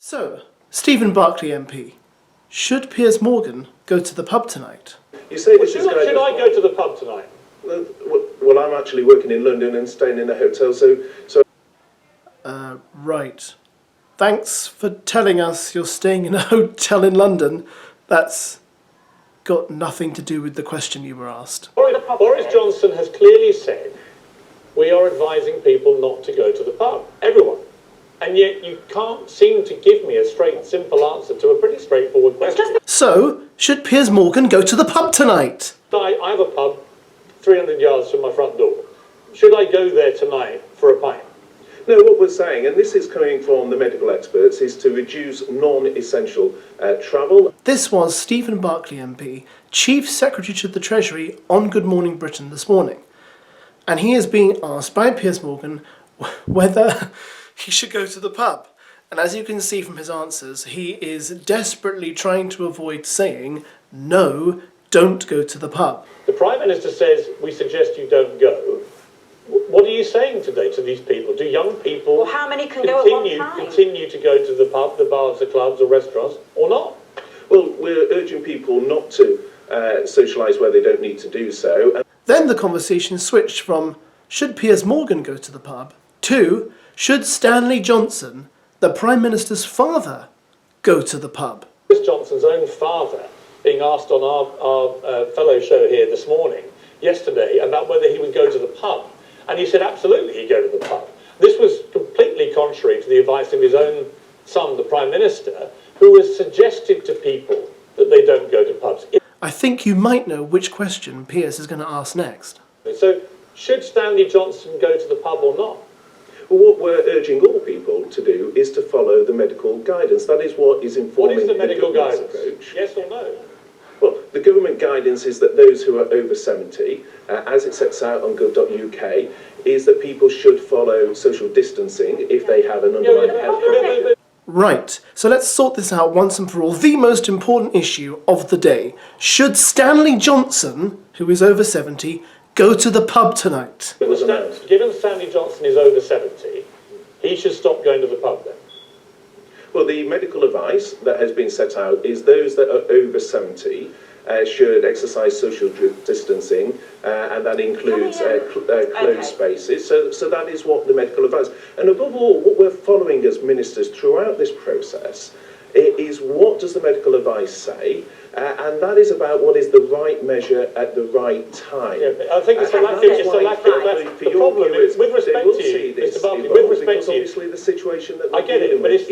So, Steven Barclay MP, should Piers Morgan go to the pub tonight? You say this should I go to the pub tonight? Well, I'm actually working in London and staying in a hotel, so... Right. Thanks for telling us you're staying in a hotel in London. That's got nothing to do with the question you were asked. Boris Johnson has clearly said we are advising people not to go to the pub. Everyone. And yet you can't seem to give me a straight, simple answer to a pretty straightforward question. So, should Piers Morgan go to the pub tonight? I have a pub 300 yards from my front door. Should I go there tonight for a pint? No, what we're saying, and this is coming from the medical experts, is to reduce non-essential travel. This was Steven Barclay MP, Chief Secretary to the Treasury on Good Morning Britain this morning. And he is being asked by Piers Morgan whether he should go to the pub. And as you can see from his answers, he is desperately trying to avoid saying, no, don't go to the pub. The Prime Minister says, we suggest you don't go. What are you saying today to these people? Do young people well, how many can go at one time? Continue to go to the pub, the bars, the clubs or restaurants, or not? Well, we're urging people not to socialise where they don't need to do so. Then the conversation switched from, should Piers Morgan go to the pub, to, should Stanley Johnson, the Prime Minister's father, go to the pub? Boris Johnson's own father being asked on our fellow show here this morning, yesterday, about whether he would go to the pub. And he said absolutely he'd go to the pub. This was completely contrary to the advice of his own son, the Prime Minister, who has suggested to people that they don't go to pubs. I think you might know which question Piers is going to ask next. So, should Stanley Johnson go to the pub or not? Well, what we're urging all people to do is to follow the medical guidance. That is what is informing What is the medical guidance? Approach. Yes or no? Well, the government guidance is that those who are over 70, as it sets out on gov.uk, is that people should follow social distancing if they have an underlying health condition. Right, so let's sort this out once and for all. The most important issue of the day. Should Stanley Johnson, who is over 70, go to the pub tonight? Given Stanley Johnson is over 70, he should stop going to the pub then. Well, the medical advice that has been set out is those that are over 70 should exercise social distancing, and that includes closed spaces. So that is what the medical advice. And above all, what we're following as ministers throughout this process is what does the medical advice say, and that is about what is the right measure at the right time. Yeah, I think it's a lack of the problem is, with respect to you, Mr. Barclay, with respect to you, obviously the situation that I get it, but it's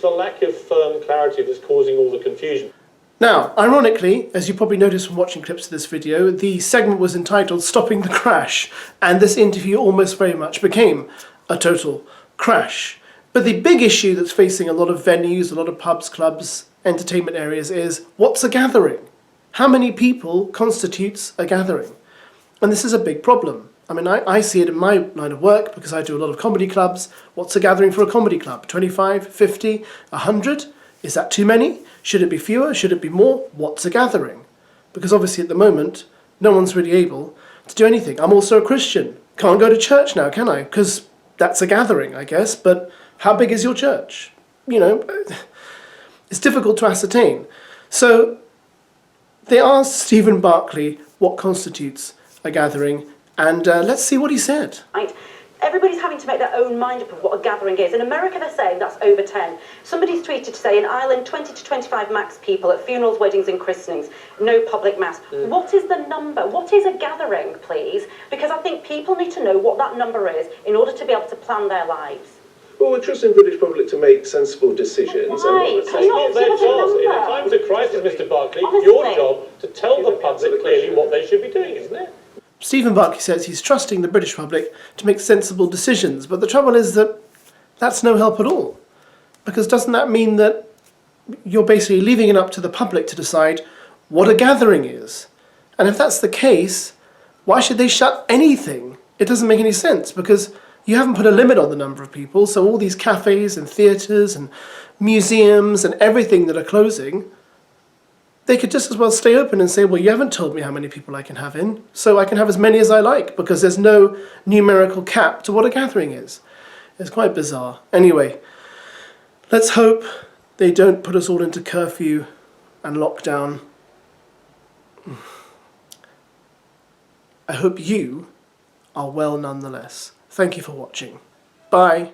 the lack of firm clarity that's causing all the confusion. Now, ironically, as you probably noticed from watching clips of this video, the segment was entitled Stopping the Crash, and this interview almost very much became a total crash. But the big issue that's facing a lot of venues, a lot of pubs, clubs, entertainment areas is, what's a gathering? How many people constitutes a gathering? And this is a big problem. I mean, I see it in my line of work because I do a lot of comedy clubs. What's a gathering for a comedy club? 25, 50, 100? Is that too many? Should it be fewer? Should it be more? What's a gathering? Because obviously at the moment, no one's really able to do anything. I'm also a Christian. Can't go to church now, can I? Because that's a gathering, I guess, but how big is your church? You know, it's difficult to ascertain. So they asked Steven Barclay what constitutes a gathering, and let's see what he said. Right. Everybody's having to make their own mind up of what a gathering is. In America, they're saying that's over 10. Somebody's tweeted to say in Ireland, 20 to 25 max people at funerals, weddings and christenings, no public mass. What is the number? What is a gathering, please? Because I think people need to know what that number is in order to be able to plan their lives. Well, we're trusting the British public to make sensible decisions. Right. It's not their job. In times of crisis, Mr. Barclay, it's your job to tell the public clearly what they should be doing, isn't it? Steven Barclay says he's trusting the British public to make sensible decisions, but the trouble is that that's no help at all. Because doesn't that mean that you're basically leaving it up to the public to decide what a gathering is? And if that's the case, why should they shut anything? It doesn't make any sense, because you haven't put a limit on the number of people, so all these cafes and theatres and museums and everything that are closing, they could just as well stay open and say, well, you haven't told me how many people I can have in, so I can have as many as I like, because there's no numerical cap to what a gathering is. It's quite bizarre. Anyway, Let's hope they don't put us all into curfew and lockdown. I hope you are well nonetheless. Thank you for watching. Bye.